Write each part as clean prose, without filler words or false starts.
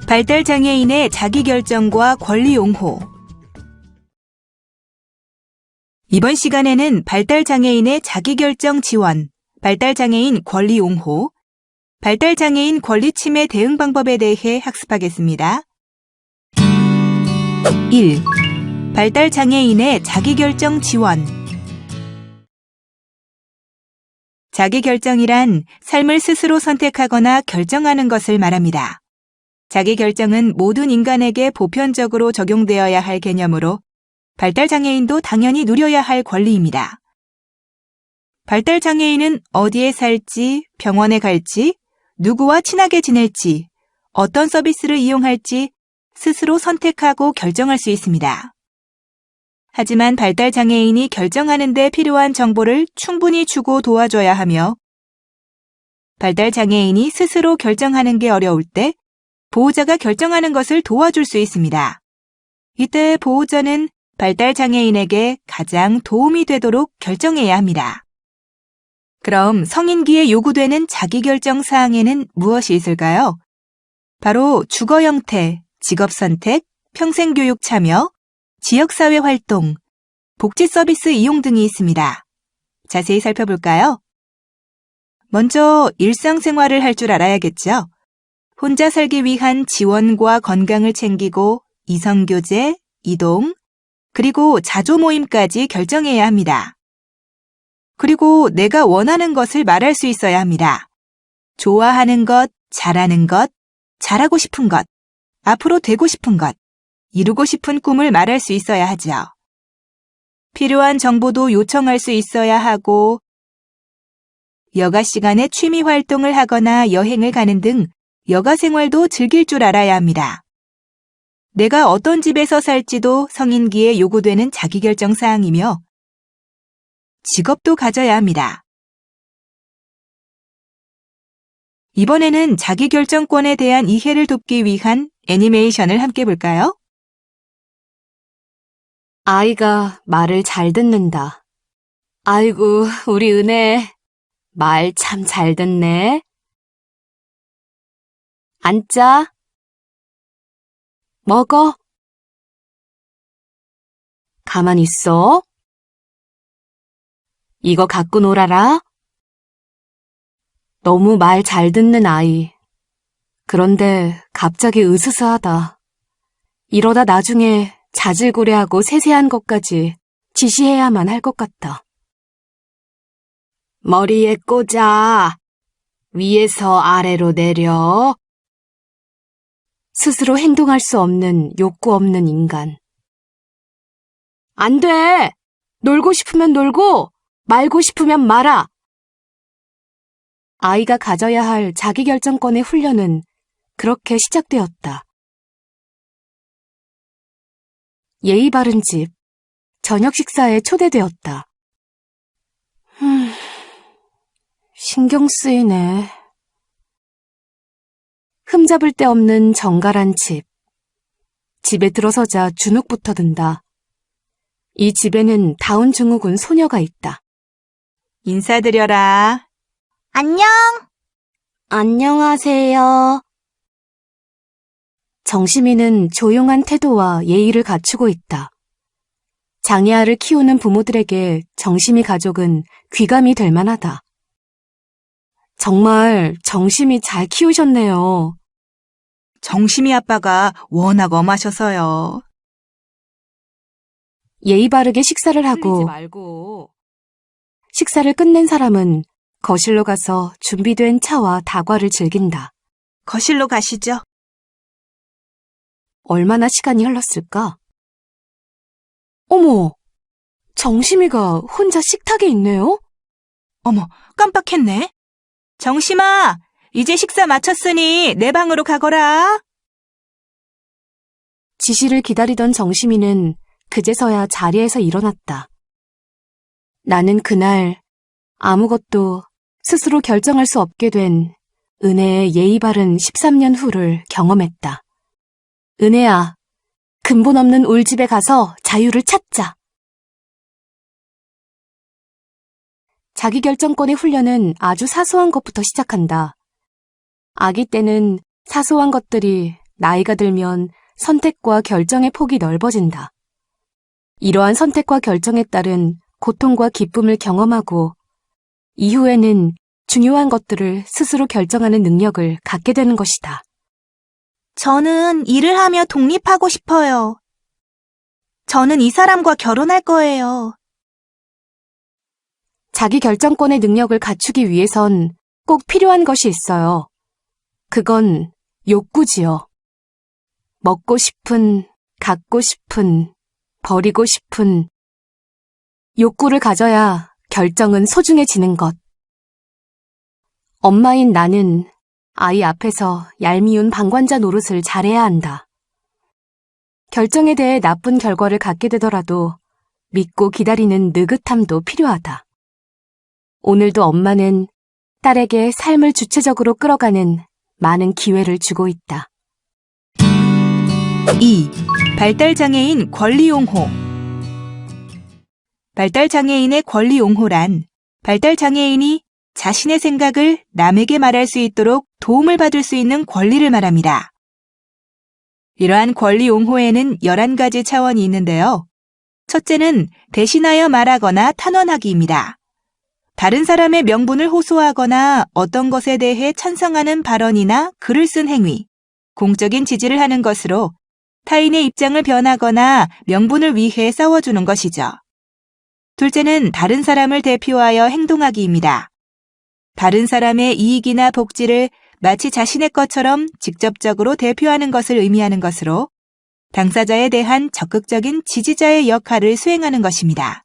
발달장애인의 자기결정과 권리 옹호. 이번 시간에는 발달장애인의 자기결정 지원, 발달장애인 권리 옹호, 발달장애인 권리 침해 대응 방법에 대해 학습하겠습니다. 1. 발달장애인의 자기결정 지원. 자기결정이란 삶을 스스로 선택하거나 결정하는 것을 말합니다. 자기결정은 모든 인간에게 보편적으로 적용되어야 할 개념으로 발달장애인도 당연히 누려야 할 권리입니다. 발달장애인은 어디에 살지, 병원에 갈지, 누구와 친하게 지낼지, 어떤 서비스를 이용할지 스스로 선택하고 결정할 수 있습니다. 하지만 발달장애인이 결정하는 데 필요한 정보를 충분히 주고 도와줘야 하며 발달장애인이 스스로 결정하는 게 어려울 때 보호자가 결정하는 것을 도와줄 수 있습니다. 이때 보호자는 발달장애인에게 가장 도움이 되도록 결정해야 합니다. 그럼 성인기에 요구되는 자기결정 사항에는 무엇이 있을까요? 바로 주거 형태, 직업 선택, 평생교육 참여, 지역사회 활동, 복지 서비스 이용 등이 있습니다. 자세히 살펴볼까요? 먼저 일상생활을 할 줄 알아야겠죠. 혼자 살기 위한 지원과 건강을 챙기고 이성교제, 이동, 그리고 자조 모임까지 결정해야 합니다. 그리고 내가 원하는 것을 말할 수 있어야 합니다. 좋아하는 것, 잘하는 것, 잘하고 싶은 것, 앞으로 되고 싶은 것, 이루고 싶은 꿈을 말할 수 있어야 하죠. 필요한 정보도 요청할 수 있어야 하고 여가 시간에 취미 활동을 하거나 여행을 가는 등 여가 생활도 즐길 줄 알아야 합니다. 내가 어떤 집에서 살지도 성인기에 요구되는 자기결정 사항이며 직업도 가져야 합니다. 이번에는 자기결정권에 대한 이해를 돕기 위한 애니메이션을 함께 볼까요? 아이가 말을 잘 듣는다. 아이고, 우리 은혜. 말 참 잘 듣네. 앉자. 먹어. 가만히 있어. 이거 갖고 놀아라. 너무 말 잘 듣는 아이. 그런데 갑자기 으스스하다. 이러다 나중에 자질구레하고 세세한 것까지 지시해야만 할 것 같다. 머리에 꽂아. 위에서 아래로 내려. 스스로 행동할 수 없는 욕구 없는 인간. 안 돼! 놀고 싶으면 놀고, 말고 싶으면 말아. 아이가 가져야 할 자기결정권의 훈련은 그렇게 시작되었다. 예의 바른 집, 저녁 식사에 초대되었다. 신경 쓰이네. 흠잡을 데 없는 정갈한 집. 집에 들어서자 주눅부터 든다. 이 집에는 다운증후군 소녀가 있다. 인사드려라. 안녕. 안녕하세요. 정시민은 조용한 태도와 예의를 갖추고 있다. 장애아를 키우는 부모들에게 정심이 가족은 귀감이 될 만하다. 정말 정심이 잘 키우셨네요. 정심이 아빠가 워낙 엄하셔서요. 예의 바르게 식사를 하고 식사를 끝낸 사람은 거실로 가서 준비된 차와 다과를 즐긴다. 거실로 가시죠. 얼마나 시간이 흘렀을까? 어머, 정심이가 혼자 식탁에 있네요? 어머, 깜빡했네. 정심아, 이제 식사 마쳤으니 내 방으로 가거라. 지시를 기다리던 정심이는 그제서야 자리에서 일어났다. 나는 그날 아무것도 스스로 결정할 수 없게 된 은혜의 예의 바른 13년 후를 경험했다. 은혜야, 근본 없는 울집에 가서 자유를 찾자. 자기결정권의 훈련은 아주 사소한 것부터 시작한다. 아기 때는 사소한 것들이 나이가 들면 선택과 결정의 폭이 넓어진다. 이러한 선택과 결정에 따른 고통과 기쁨을 경험하고 이후에는 중요한 것들을 스스로 결정하는 능력을 갖게 되는 것이다. 저는 일을 하며 독립하고 싶어요. 저는 이 사람과 결혼할 거예요. 자기 결정권의 능력을 갖추기 위해선 꼭 필요한 것이 있어요. 그건 욕구지요. 먹고 싶은, 갖고 싶은, 버리고 싶은 욕구를 가져야 결정은 소중해지는 것. 엄마인 나는 아이 앞에서 얄미운 방관자 노릇을 잘해야 한다. 결정에 대해 나쁜 결과를 갖게 되더라도 믿고 기다리는 느긋함도 필요하다. 오늘도 엄마는 딸에게 삶을 주체적으로 끌어가는 많은 기회를 주고 있다. 2. 발달장애인 권리옹호. 발달장애인의 권리옹호란 발달장애인이 자신의 생각을 남에게 말할 수 있도록 도움을 받을 수 있는 권리를 말합니다. 이러한 권리옹호에는 11가지 차원이 있는데요. 첫째는 대신하여 말하거나 탄원하기입니다. 다른 사람의 명분을 호소하거나 어떤 것에 대해 찬성하는 발언이나 글을 쓴 행위, 공적인 지지를 하는 것으로 타인의 입장을 변하거나 명분을 위해 싸워주는 것이죠. 둘째는 다른 사람을 대표하여 행동하기입니다. 다른 사람의 이익이나 복지를 마치 자신의 것처럼 직접적으로 대표하는 것을 의미하는 것으로 당사자에 대한 적극적인 지지자의 역할을 수행하는 것입니다.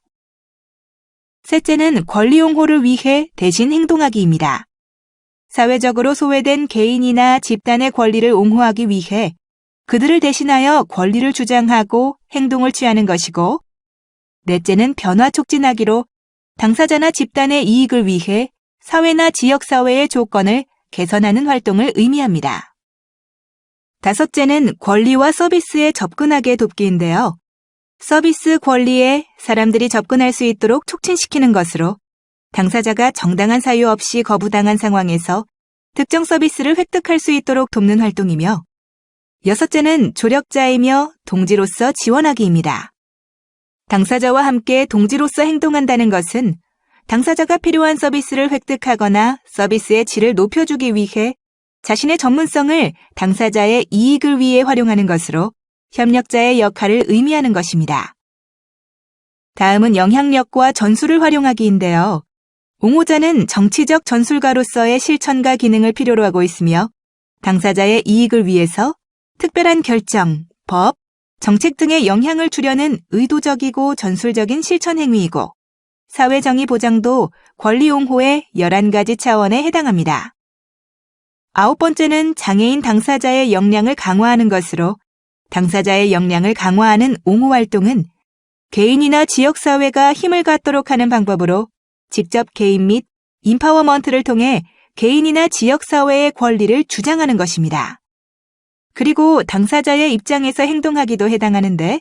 셋째는 권리옹호를 위해 대신 행동하기입니다. 사회적으로 소외된 개인이나 집단의 권리를 옹호하기 위해 그들을 대신하여 권리를 주장하고 행동을 취하는 것이고, 넷째는 변화 촉진하기로 당사자나 집단의 이익을 위해 사회나 지역사회의 조건을 개선하는 활동을 의미합니다. 다섯째는 권리와 서비스에 접근하게 돕기인데요. 서비스 권리에 사람들이 접근할 수 있도록 촉진시키는 것으로 당사자가 정당한 사유 없이 거부당한 상황에서 특정 서비스를 획득할 수 있도록 돕는 활동이며, 여섯째는 조력자이며 동지로서 지원하기입니다. 당사자와 함께 동지로서 행동한다는 것은 당사자가 필요한 서비스를 획득하거나 서비스의 질을 높여주기 위해 자신의 전문성을 당사자의 이익을 위해 활용하는 것으로 협력자의 역할을 의미하는 것입니다. 다음은 영향력과 전술을 활용하기인데요. 옹호자는 정치적 전술가로서의 실천과 기능을 필요로 하고 있으며 당사자의 이익을 위해서 특별한 결정, 법, 정책 등의 영향을 주려는 의도적이고 전술적인 실천 행위이고, 사회정의 보장도 권리옹호의 11가지 차원에 해당합니다. 9번째는 장애인 당사자의 역량을 강화하는 것으로, 당사자의 역량을 강화하는 옹호 활동은 개인이나 지역사회가 힘을 갖도록 하는 방법으로 직접 개인 및 임파워먼트를 통해 개인이나 지역사회의 권리를 주장하는 것입니다. 그리고 당사자의 입장에서 행동하기도 해당하는데,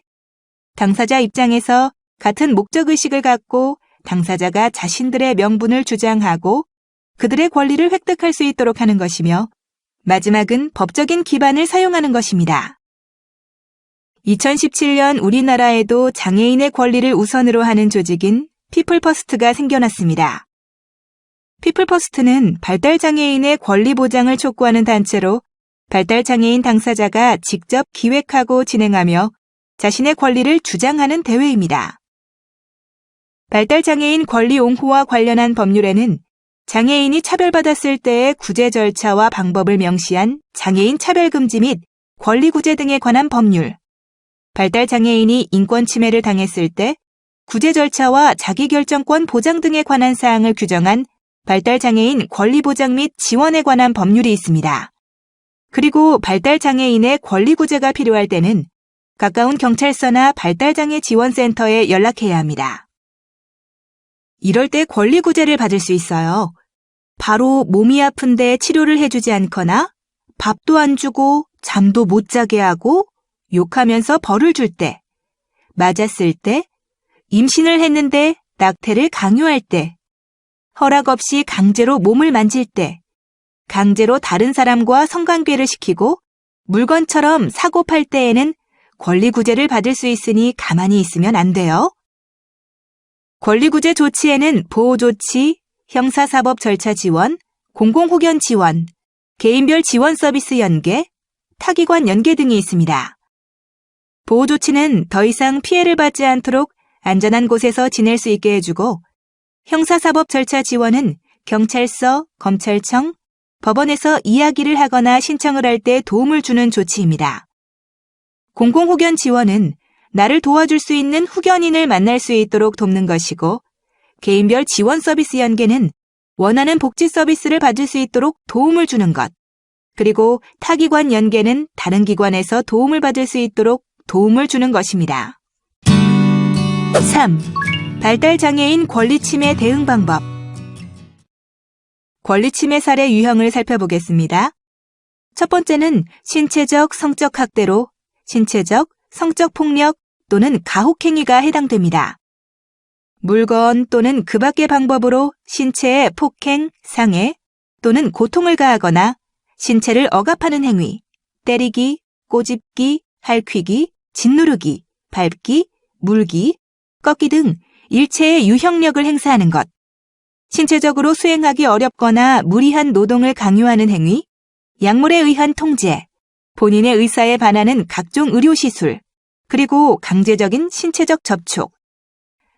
당사자 입장에서 같은 목적의식을 갖고 당사자가 자신들의 명분을 주장하고 그들의 권리를 획득할 수 있도록 하는 것이며, 마지막은 법적인 기반을 사용하는 것입니다. 2017년 우리나라에도 장애인의 권리를 우선으로 하는 조직인 피플퍼스트가 생겨났습니다. 피플퍼스트는 발달장애인의 권리 보장을 촉구하는 단체로 발달장애인 당사자가 직접 기획하고 진행하며 자신의 권리를 주장하는 대회입니다. 발달장애인 권리 옹호와 관련한 법률에는 장애인이 차별받았을 때의 구제 절차와 방법을 명시한 장애인 차별금지 및 권리구제 등에 관한 법률, 발달장애인이 인권 침해를 당했을 때 구제 절차와 자기결정권 보장 등에 관한 사항을 규정한 발달장애인 권리보장 및 지원에 관한 법률이 있습니다. 그리고 발달장애인의 권리구제가 필요할 때는 가까운 경찰서나 발달장애 지원센터에 연락해야 합니다. 이럴 때 권리구제를 받을 수 있어요. 바로 몸이 아픈데 치료를 해주지 않거나 밥도 안 주고 잠도 못 자게 하고 욕하면서 벌을 줄 때, 맞았을 때, 임신을 했는데 낙태를 강요할 때, 허락 없이 강제로 몸을 만질 때, 강제로 다른 사람과 성관계를 시키고 물건처럼 사고 팔 때에는 권리구제를 받을 수 있으니 가만히 있으면 안 돼요. 권리구제 조치에는 보호조치, 형사사법 절차 지원, 공공후견 지원, 개인별 지원 서비스 연계, 타기관 연계 등이 있습니다. 보호조치는 더 이상 피해를 받지 않도록 안전한 곳에서 지낼 수 있게 해주고, 형사사법 절차 지원은 경찰서, 검찰청, 법원에서 이야기를 하거나 신청을 할 때 도움을 주는 조치입니다. 공공후견 지원은 나를 도와줄 수 있는 후견인을 만날 수 있도록 돕는 것이고, 개인별 지원 서비스 연계는 원하는 복지 서비스를 받을 수 있도록 도움을 주는 것, 그리고 타기관 연계는 다른 기관에서 도움을 받을 수 있도록 도움을 주는 것입니다. 3. 발달장애인 권리침해 대응 방법. 권리침해 사례 유형을 살펴보겠습니다. 첫 번째는 신체적, 성적 학대로 신체적, 성적 폭력 또는 가혹행위가 해당됩니다. 물건 또는 그 밖의 방법으로 신체에 폭행, 상해 또는 고통을 가하거나 신체를 억압하는 행위, 때리기, 꼬집기, 핥히기, 짓누르기, 밟기, 물기, 꺾기 등 일체의 유형력을 행사하는 것, 신체적으로 수행하기 어렵거나 무리한 노동을 강요하는 행위, 약물에 의한 통제, 본인의 의사에 반하는 각종 의료시술, 그리고 강제적인 신체적 접촉,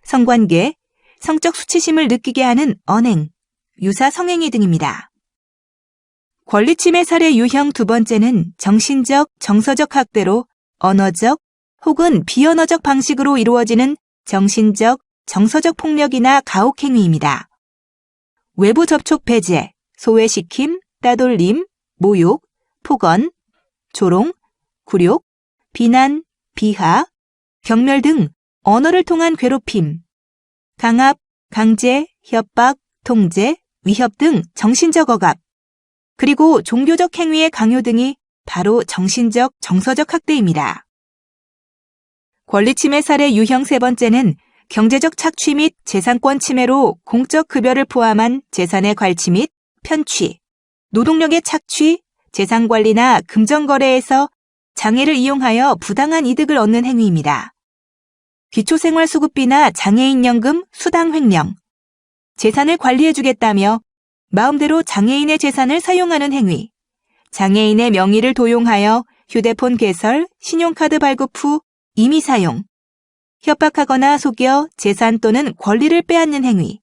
성관계, 성적 수치심을 느끼게 하는 언행, 유사 성행위 등입니다. 권리침해 사례 유형 두 번째는 정신적, 정서적 학대로 언어적 혹은 비언어적 방식으로 이루어지는 정신적, 정서적 폭력이나 가혹행위입니다. 외부 접촉 배제, 소외시킴, 따돌림, 모욕, 폭언, 조롱, 굴욕, 비난, 비하, 경멸 등 언어를 통한 괴롭힘, 강압, 강제, 협박, 통제, 위협 등 정신적 억압, 그리고 종교적 행위의 강요 등이 바로 정신적, 정서적 학대입니다. 권리침해 사례 유형 세 번째는 경제적 착취 및 재산권 침해로 공적 급여를 포함한 재산의 괄취 및 편취, 노동력의 착취, 재산관리나 금전거래에서 장애를 이용하여 부당한 이득을 얻는 행위입니다. 기초생활수급비나 장애인연금, 수당 횡령, 재산을 관리해주겠다며 마음대로 장애인의 재산을 사용하는 행위, 장애인의 명의를 도용하여 휴대폰 개설, 신용카드 발급 후 임의 사용, 협박하거나 속여 재산 또는 권리를 빼앗는 행위,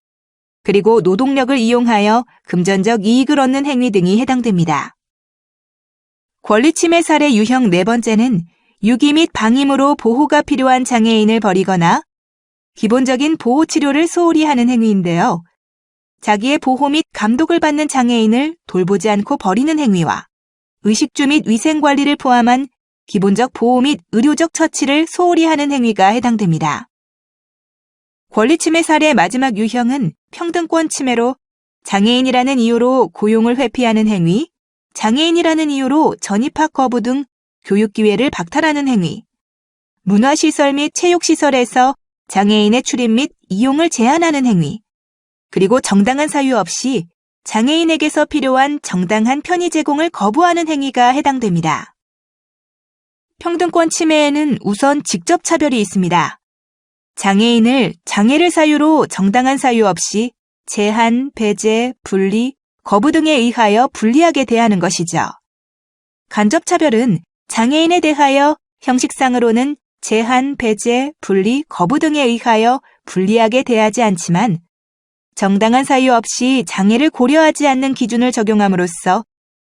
그리고 노동력을 이용하여 금전적 이익을 얻는 행위 등이 해당됩니다. 권리침해 사례 유형 네 번째는 유기 및 방임으로 보호가 필요한 장애인을 버리거나 기본적인 보호치료를 소홀히 하는 행위인데요. 자기의 보호 및 감독을 받는 장애인을 돌보지 않고 버리는 행위와 의식주 및 위생관리를 포함한 기본적 보호 및 의료적 처치를 소홀히 하는 행위가 해당됩니다. 권리침해 사례 마지막 유형은 평등권 침해로 장애인이라는 이유로 고용을 회피하는 행위, 장애인이라는 이유로 전입학 거부 등 교육 기회를 박탈하는 행위, 문화시설 및 체육시설에서 장애인의 출입 및 이용을 제한하는 행위, 그리고 정당한 사유 없이 장애인에게서 필요한 정당한 편의 제공을 거부하는 행위가 해당됩니다. 평등권 침해에는 우선 직접 차별이 있습니다. 장애인을 장애를 사유로 정당한 사유 없이 제한, 배제, 분리, 거부 등에 의하여 불리하게 대하는 것이죠. 간접 차별은 장애인에 대하여 형식상으로는 제한, 배제, 분리, 거부 등에 의하여 불리하게 대하지 않지만 정당한 사유 없이 장애를 고려하지 않는 기준을 적용함으로써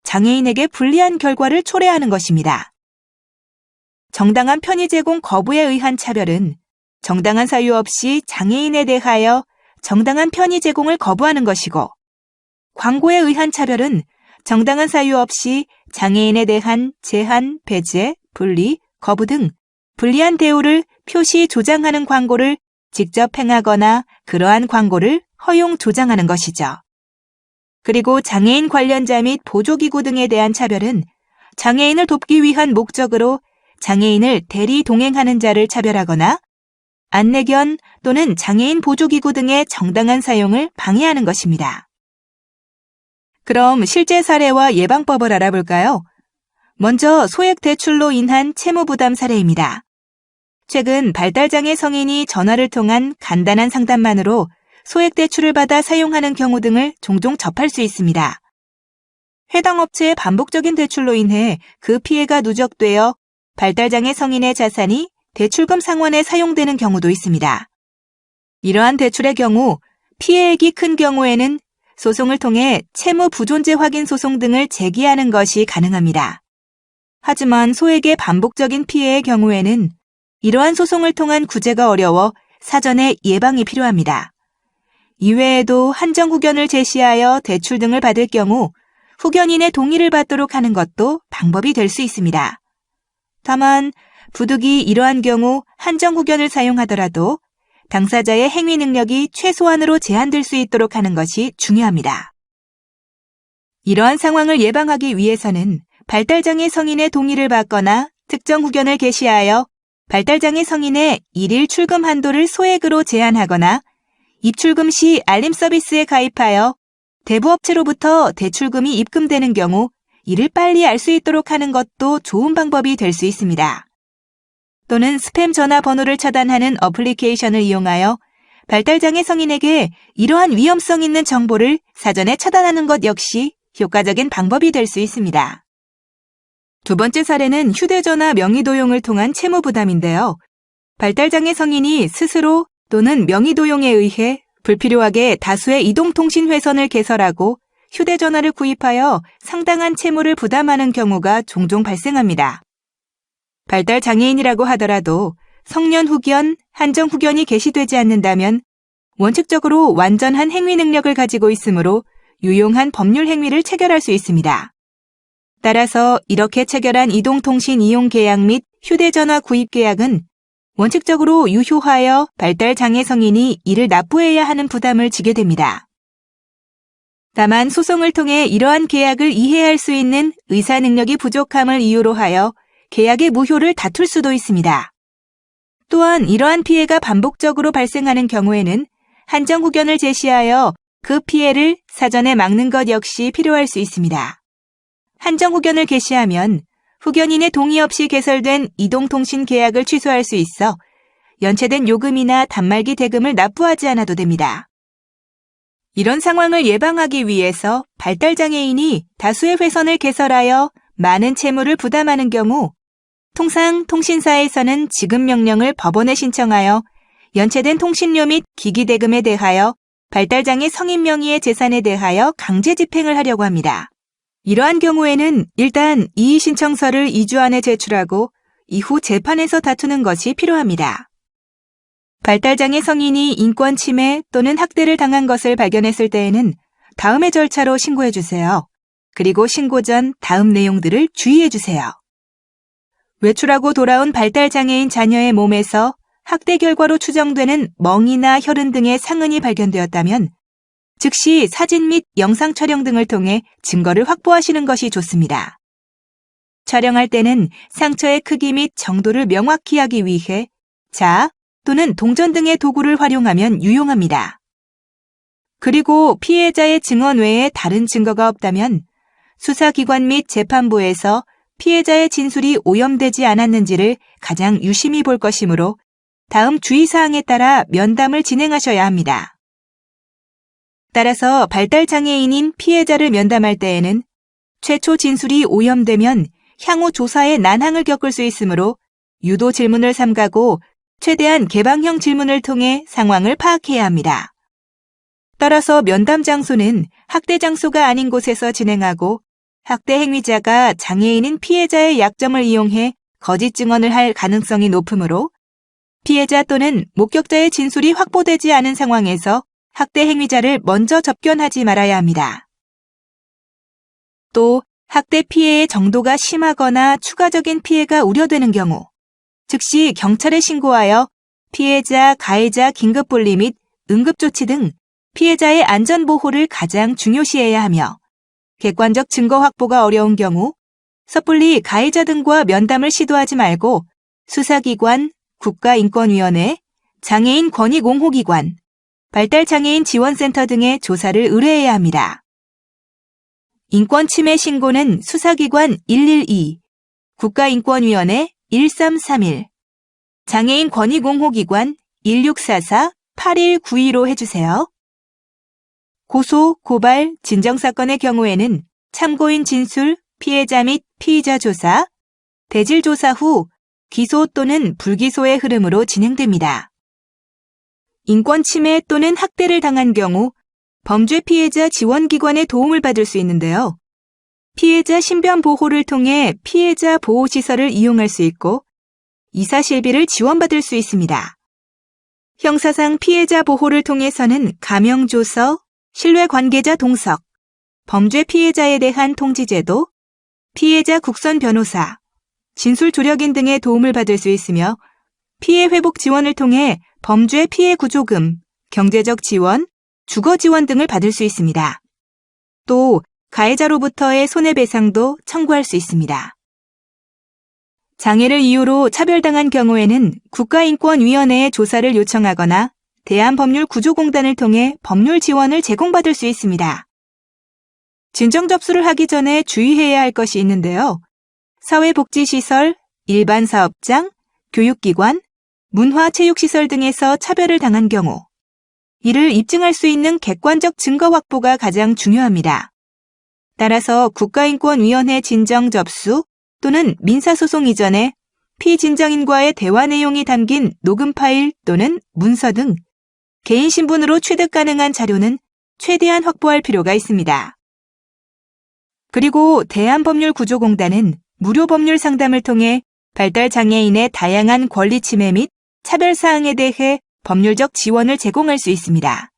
장애인에게 불리한 결과를 초래하는 것입니다. 정당한 편의 제공 거부에 의한 차별은 정당한 사유 없이 장애인에 대하여 정당한 편의 제공을 거부하는 것이고, 광고에 의한 차별은 정당한 사유 없이 장애인에 대한 제한, 배제, 분리, 거부 등 불리한 대우를 표시 조장하는 광고를 직접 행하거나 그러한 광고를 허용 조장하는 것이죠. 그리고 장애인 관련자 및 보조기구 등에 대한 차별은 장애인을 돕기 위한 목적으로 장애인을 대리 동행하는 자를 차별하거나 안내견 또는 장애인 보조기구 등의 정당한 사용을 방해하는 것입니다. 그럼 실제 사례와 예방법을 알아볼까요? 먼저 소액 대출로 인한 채무 부담 사례입니다. 최근 발달장애 성인이 전화를 통한 간단한 상담만으로 소액 대출을 받아 사용하는 경우 등을 종종 접할 수 있습니다. 해당 업체의 반복적인 대출로 인해 그 피해가 누적되어 발달장애 성인의 자산이 대출금 상환에 사용되는 경우도 있습니다. 이러한 대출의 경우 피해액이 큰 경우에는 소송을 통해 채무 부존재 확인 소송 등을 제기하는 것이 가능합니다. 하지만 소액의 반복적인 피해의 경우에는 이러한 소송을 통한 구제가 어려워 사전에 예방이 필요합니다. 이외에도 한정 후견을 제시하여 대출 등을 받을 경우 후견인의 동의를 받도록 하는 것도 방법이 될 수 있습니다. 다만 부득이 이러한 경우 한정 후견을 사용하더라도 당사자의 행위 능력이 최소한으로 제한될 수 있도록 하는 것이 중요합니다. 이러한 상황을 예방하기 위해서는 발달장애 성인의 동의를 받거나 특정 후견을 개시하여 발달장애 성인의 일일 출금 한도를 소액으로 제한하거나 입출금 시 알림 서비스에 가입하여 대부업체로부터 대출금이 입금되는 경우 이를 빨리 알 수 있도록 하는 것도 좋은 방법이 될 수 있습니다. 또는 스팸 전화 번호를 차단하는 어플리케이션을 이용하여 발달장애 성인에게 이러한 위험성 있는 정보를 사전에 차단하는 것 역시 효과적인 방법이 될 수 있습니다. 두 번째 사례는 휴대전화 명의도용을 통한 채무 부담인데요. 발달장애 성인이 스스로 또는 명의도용에 의해 불필요하게 다수의 이동통신회선을 개설하고 휴대전화를 구입하여 상당한 채무를 부담하는 경우가 종종 발생합니다. 발달장애인이라고 하더라도 성년 후견, 한정 후견이 개시되지 않는다면 원칙적으로 완전한 행위 능력을 가지고 있으므로 유용한 법률 행위를 체결할 수 있습니다. 따라서 이렇게 체결한 이동통신 이용 계약 및 휴대전화 구입 계약은 원칙적으로 유효하여 발달장애 성인이 이를 납부해야 하는 부담을 지게 됩니다. 다만 소송을 통해 이러한 계약을 이해할 수 있는 의사 능력이 부족함을 이유로 하여 계약의 무효를 다툴 수도 있습니다. 또한 이러한 피해가 반복적으로 발생하는 경우에는 한정 후견을 제시하여 그 피해를 사전에 막는 것 역시 필요할 수 있습니다. 한정 후견을 개시하면 후견인의 동의 없이 개설된 이동통신 계약을 취소할 수 있어 연체된 요금이나 단말기 대금을 납부하지 않아도 됩니다. 이런 상황을 예방하기 위해서 발달장애인이 다수의 회선을 개설하여 많은 채무를 부담하는 경우 통상 통신사에서는 지급 명령을 법원에 신청하여 연체된 통신료 및 기기 대금에 대하여 발달장애 성인 명의의 재산에 대하여 강제 집행을 하려고 합니다. 이러한 경우에는 일단 이의 신청서를 2주 안에 제출하고 이후 재판에서 다투는 것이 필요합니다. 발달장애 성인이 인권 침해 또는 학대를 당한 것을 발견했을 때에는 다음의 절차로 신고해 주세요. 그리고 신고 전 다음 내용들을 주의해 주세요. 외출하고 돌아온 발달장애인 자녀의 몸에서 학대 결과로 추정되는 멍이나 혈흔 등의 상흔이 발견되었다면 즉시 사진 및 영상 촬영 등을 통해 증거를 확보하시는 것이 좋습니다. 촬영할 때는 상처의 크기 및 정도를 명확히 하기 위해 자 또는 동전 등의 도구를 활용하면 유용합니다. 그리고 피해자의 증언 외에 다른 증거가 없다면 수사기관 및 재판부에서 피해자의 진술이 오염되지 않았는지를 가장 유심히 볼 것이므로 다음 주의사항에 따라 면담을 진행하셔야 합니다. 따라서 발달장애인인 피해자를 면담할 때에는 최초 진술이 오염되면 향후 조사에 난항을 겪을 수 있으므로 유도 질문을 삼가고 최대한 개방형 질문을 통해 상황을 파악해야 합니다. 따라서 면담 장소는 학대 장소가 아닌 곳에서 진행하고 학대 행위자가 장애인인 피해자의 약점을 이용해 거짓 증언을 할 가능성이 높으므로 피해자 또는 목격자의 진술이 확보되지 않은 상황에서 학대 행위자를 먼저 접견하지 말아야 합니다. 또 학대 피해의 정도가 심하거나 추가적인 피해가 우려되는 경우 즉시 경찰에 신고하여 피해자, 가해자 긴급분리 및 응급조치 등 피해자의 안전보호를 가장 중요시해야 하며 객관적 증거 확보가 어려운 경우 섣불리 가해자 등과 면담을 시도하지 말고 수사기관, 국가인권위원회, 장애인 권익옹호기관, 발달장애인 지원센터 등의 조사를 의뢰해야 합니다. 인권침해 신고는 수사기관 112, 국가인권위원회 1331, 장애인 권익옹호기관 1644-8192로 해주세요. 고소, 고발, 진정사건의 경우에는 참고인 진술, 피해자 및 피의자 조사, 대질 조사 후 기소 또는 불기소의 흐름으로 진행됩니다. 인권 침해 또는 학대를 당한 경우 범죄 피해자 지원기관의 도움을 받을 수 있는데요. 피해자 신변 보호를 통해 피해자 보호시설을 이용할 수 있고 이사실비를 지원받을 수 있습니다. 형사상 피해자 보호를 통해서는 가명조서, 신뢰관계자 동석, 범죄 피해자에 대한 통지제도, 피해자 국선 변호사, 진술 조력인 등의 도움을 받을 수 있으며 피해 회복 지원을 통해 범죄 피해 구조금, 경제적 지원, 주거 지원 등을 받을 수 있습니다. 또 가해자로부터의 손해배상도 청구할 수 있습니다. 장애를 이유로 차별당한 경우에는 국가인권위원회에 조사를 요청하거나 대한법률구조공단을 통해 법률 지원을 제공받을 수 있습니다. 진정 접수를 하기 전에 주의해야 할 것이 있는데요. 사회복지시설, 일반 사업장, 교육기관, 문화체육시설 등에서 차별을 당한 경우 이를 입증할 수 있는 객관적 증거 확보가 가장 중요합니다. 따라서 국가인권위원회 진정 접수 또는 민사소송 이전에 피진정인과의 대화 내용이 담긴 녹음 파일 또는 문서 등 개인 신분으로 취득 가능한 자료는 최대한 확보할 필요가 있습니다. 그리고 대한법률구조공단은 무료 법률 상담을 통해 발달장애인의 다양한 권리 침해 및 차별사항에 대해 법률적 지원을 제공할 수 있습니다.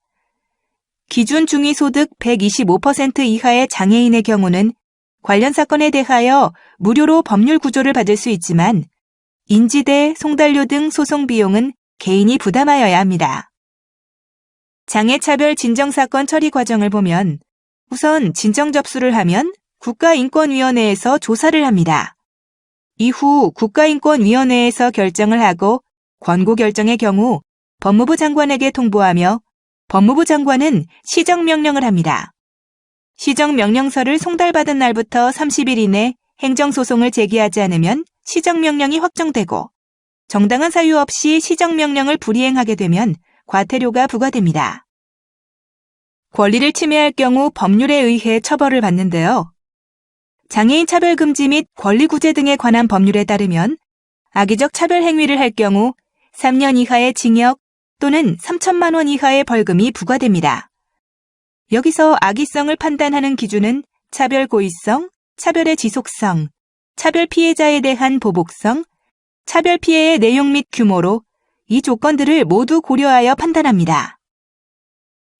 기준 중위소득 125% 이하의 장애인의 경우는 관련 사건에 대하여 무료로 법률 구조를 받을 수 있지만 인지대, 송달료 등 소송 비용은 개인이 부담하여야 합니다. 장애차별 진정사건 처리 과정을 보면 우선 진정 접수를 하면 국가인권위원회에서 조사를 합니다. 이후 국가인권위원회에서 결정을 하고 권고 결정의 경우 법무부 장관에게 통보하며 법무부 장관은 시정명령을 합니다. 시정명령서를 송달받은 날부터 30일 이내 행정소송을 제기하지 않으면 시정명령이 확정되고 정당한 사유 없이 시정명령을 불이행하게 되면 과태료가 부과됩니다. 권리를 침해할 경우 법률에 의해 처벌을 받는데요. 장애인 차별금지 및 권리구제 등에 관한 법률에 따르면 악의적 차별 행위를 할 경우 3년 이하의 징역 또는 3천만 원 이하의 벌금이 부과됩니다. 여기서 악의성을 판단하는 기준은 차별 고의성, 차별의 지속성, 차별 피해자에 대한 보복성, 차별 피해의 내용 및 규모로 이 조건들을 모두 고려하여 판단합니다.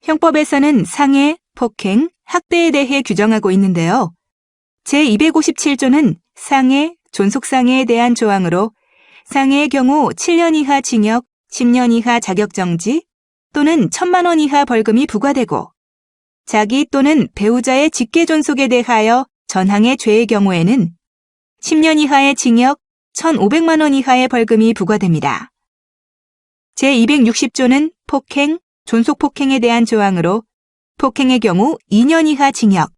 형법에서는 상해, 폭행, 학대에 대해 규정하고 있는데요. 제257조는 상해, 존속상해에 대한 조항으로 상해의 경우 7년 이하 징역, 10년 이하 자격정지 또는 1,000만 원 이하 벌금이 부과되고 자기 또는 배우자의 직계존속에 대하여 전항의 죄의 경우에는 10년 이하의 징역, 1,500만 원 이하의 벌금이 부과됩니다. 제260조는 폭행, 존속폭행에 대한 조항으로 폭행의 경우 2년 이하 징역,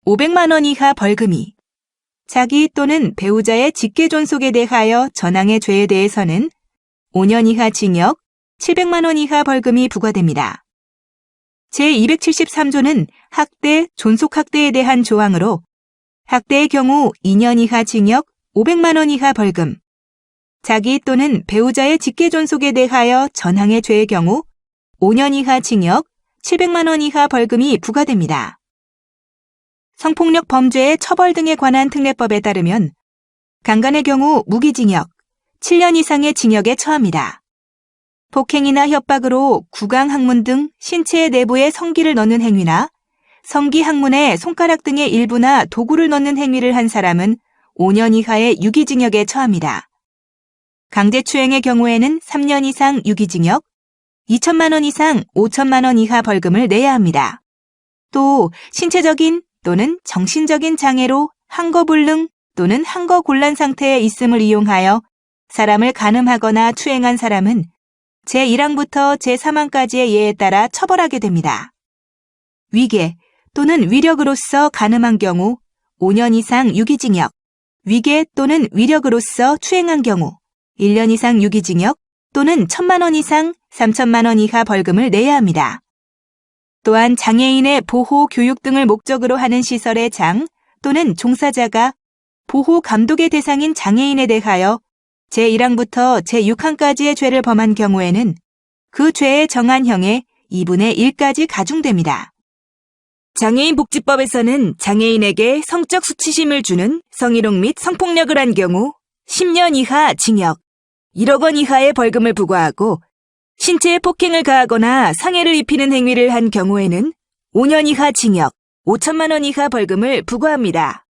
500만 원 이하 벌금이, 자기 또는 배우자의 직계존속에 대하여 전항의 죄에 대해서는 5년 이하 징역, 700만 원 이하 벌금이 부과됩니다. 제273조는 학대, 존속학대에 대한 조항으로 학대의 경우 2년 이하 징역, 500만 원 이하 벌금, 자기 또는 배우자의 직계존속에 대하여 전항의 죄의 경우 5년 이하 징역, 700만 원 이하 벌금이 부과됩니다. 성폭력 범죄의 처벌 등에 관한 특례법에 따르면 강간의 경우 무기징역, 7년 이상의 징역에 처합니다. 폭행이나 협박으로 구강 항문 등 신체 내부에 성기를 넣는 행위나 성기 항문에 손가락 등의 일부나 도구를 넣는 행위를 한 사람은 5년 이하의 유기징역에 처합니다. 강제추행의 경우에는 3년 이상 유기징역, 2천만 원 이상 5천만 원 이하 벌금을 내야 합니다. 또 신체적인 또는 정신적인 장애로 한거불능 또는 한거곤란 상태에 있음을 이용하여 사람을 간음하거나 추행한 사람은 제1항부터 제3항까지의 예에 따라 처벌하게 됩니다. 위계 또는 위력으로서 간음한 경우 5년 이상 유기징역, 위계 또는 위력으로서 추행한 경우 1년 이상 유기징역 또는 1,000만 원 이상 3,000만 원 이하 벌금을 내야 합니다. 또한 장애인의 보호, 교육 등을 목적으로 하는 시설의 장 또는 종사자가 보호 감독의 대상인 장애인에 대하여 제1항부터 제6항까지의 죄를 범한 경우에는 그 죄에 정한 형의 2분의 1까지 가중됩니다. 장애인복지법에서는 장애인에게 성적 수치심을 주는 성희롱 및 성폭력을 한 경우 10년 이하 징역, 1억 원 이하의 벌금을 부과하고 신체에 폭행을 가하거나 상해를 입히는 행위를 한 경우에는 5년 이하 징역, 5천만 원 이하 벌금을 부과합니다.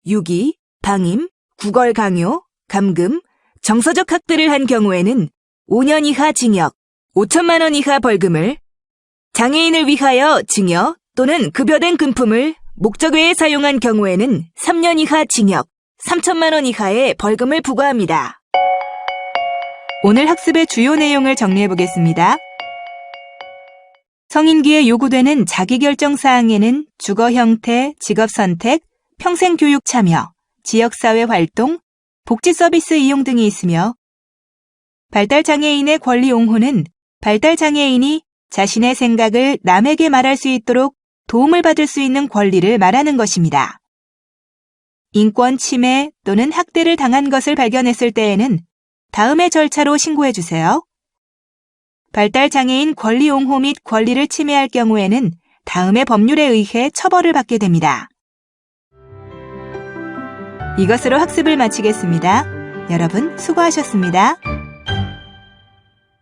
유기, 방임, 구걸 강요, 감금, 정서적 학대를 한 경우에는 5년 이하 징역, 5천만 원 이하 벌금을, 장애인을 위하여 증여 또는 급여된 금품을 목적 외에 사용한 경우에는 3년 이하 징역, 3천만 원 이하의 벌금을 부과합니다. 오늘 학습의 주요 내용을 정리해 보겠습니다. 성인기에 요구되는 자기결정 사항에는 주거 형태, 직업 선택, 평생교육 참여, 지역사회 활동, 복지 서비스 이용 등이 있으며 발달장애인의 권리 옹호는 발달장애인이 자신의 생각을 남에게 말할 수 있도록 도움을 받을 수 있는 권리를 말하는 것입니다. 인권 침해 또는 학대를 당한 것을 발견했을 때에는 다음의 절차로 신고해 주세요. 발달장애인 권리 옹호 및 권리를 침해할 경우에는 다음의 법률에 의해 처벌을 받게 됩니다. 이것으로 학습을 마치겠습니다. 여러분 수고하셨습니다.